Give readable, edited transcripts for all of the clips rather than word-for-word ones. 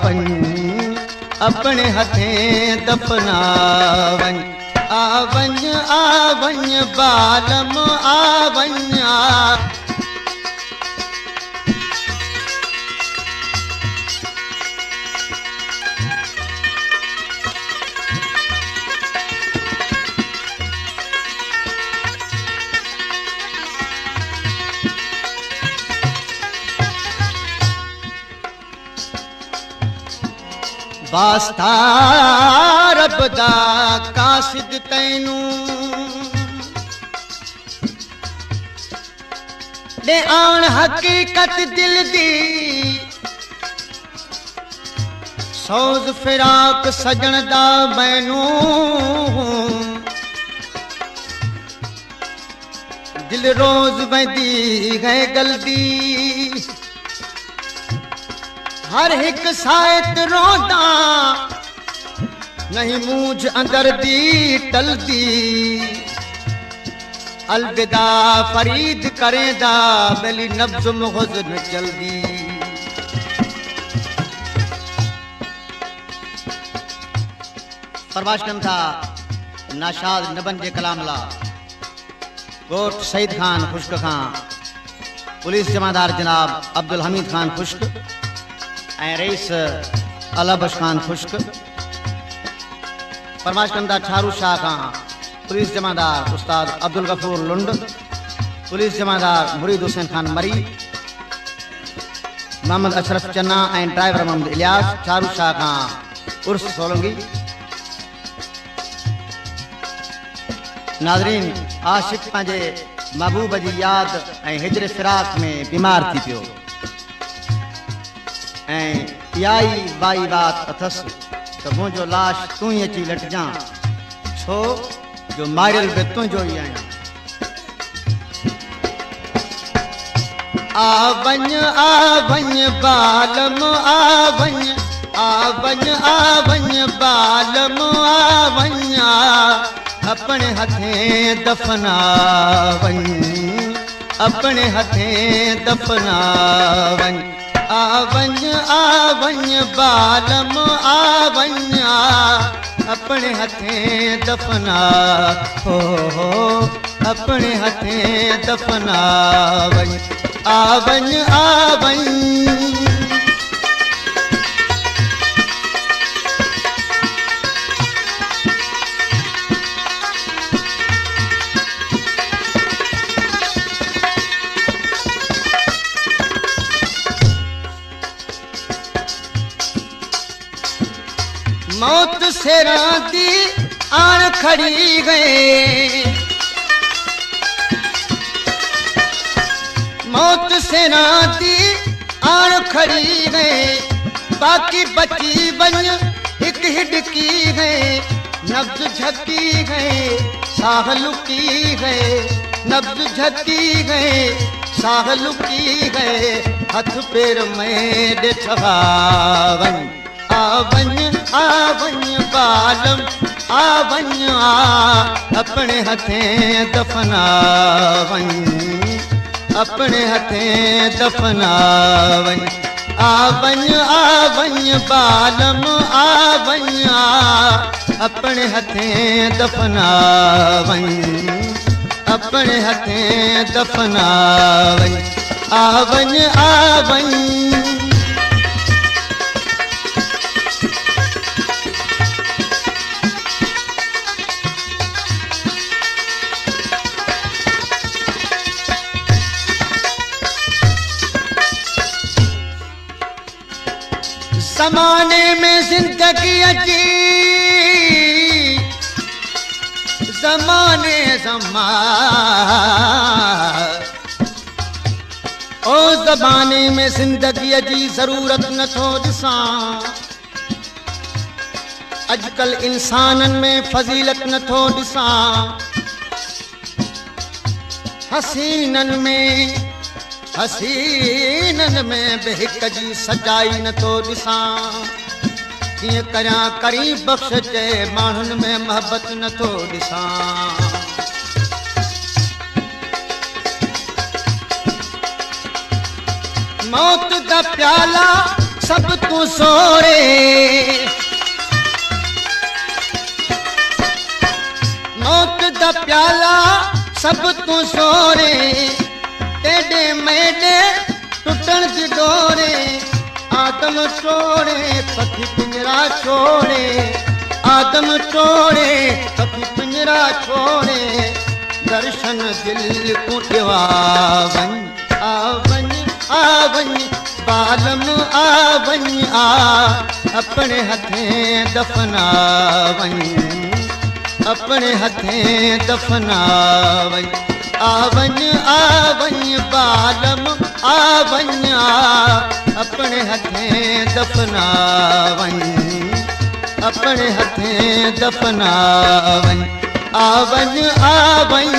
वञ अपने हथें दफना वञ वञ बालम वञ वास्ता रब दा कासिद तैनू दे आन हकीकत दिल दी सौज फिराक सजन दा मैनू दिल रोज वेंदी है गलदी हर एक सायत रोदा नहीं मूझ अंदर दी टलदी अलविदा फरीद करेंदा मेरी नब्ज मुग़ज़ न चलदी परवाश कम था नाशाद नबन जे कलाम ला गोट सईद खान खुश्क खान पुलिस जमादार जनाब अब्दुल हमीद खान खुश्क रईस अलाबश खान खुश्क फरमाश कंदा ठारू शाह खान पुलिस जमादार उस्ताद अब्दुल गफूर लुंड पुलिस जमादार मुरीद हुसैन खान मरी मोहम्मद अशरफ चन्ना ड्राइवर मोहम्मद इलियास ठारू शाह खान उर्स सोलंगी नाज़रीन आशिक पंहिंजे महबूब जी याद हिजर फिराक में बीमार थी पियो याई बाई बात अथस तो मुझो लाश तू ही अची लट जा छो जो मारियल बे तुझो ही आया आवञ बालम आवञ बालम आवञ अपने हथें दफना वञ अपने हथें दफना वञ आवञ बालम आवञ अपने हथें दफना हो अपने हथें दफना वञ आवञ मौत से राती आन खड़ी गए मौत से राती आन खड़ी गए बाकी बची बन एक हिडकी गए नब्ज झकी गए साह लुकी गए नब्ज झकी गए साह लुकी गए हाथ पैर में छवावन आवञ बालम आवञ अपने हथें दफना वञ अपने हथें दफना वञ आवञ बालम आवञ अपने हथें दफना वञ अपने हथें दफना वञ आवञ ज़माने में जिंदगी अजी ज़माने ओ ज़माने में जिंदगी अजी ज़रूरत न थो ॾिसां अजकल इंसानन में फजीलत न थो ॾिसां हसीनन में बेहिक जी सजाई न थो ॾिसां कीअं करियां करी बख़्श जे माण्हुनि में मोहब्बत न थो ॾिसां मौत दा प्याला सब तू सोरे मौत दा प्याला सब तू सोरे टेढ़े मेढ़े टुटण दी डोरे आदम टोड़े पखी पिंजरा छोड़े आदम टोड़े पखी पिंजरा छोड़े दर्शन दिल को दिवा वन आवन आवन बालम आवन आ अपने हथें दफनावन अपने हथें दफनावन आवन आवन बालम आवन आ अपने हथें दफनावन अपने हथें दफनावन आवन आवन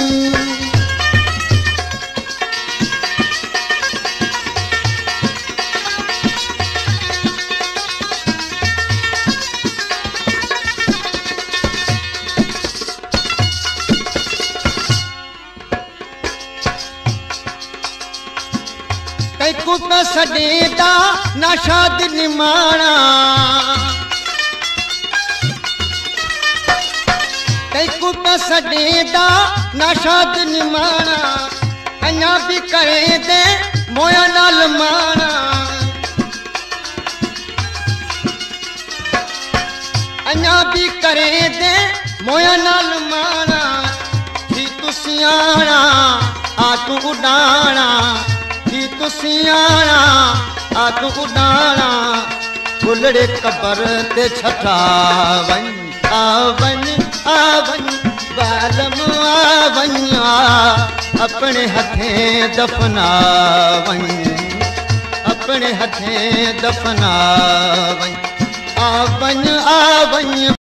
कुका सडेदा नाशाद निमाणा कुका सडेदा नाशाद निमाणा अञा भी करे दे मोया नाल माणा अञा भी करे दे मोया नाल माणा थी तू सियाणा आ तू उडाणा थी तू सियाणा आ तू उडाणा गुलड़े कबर ते छठा वन आवन आवन बालम आवन आ अपने हथें दफनावन अपने हथें दफनावन आवन आवन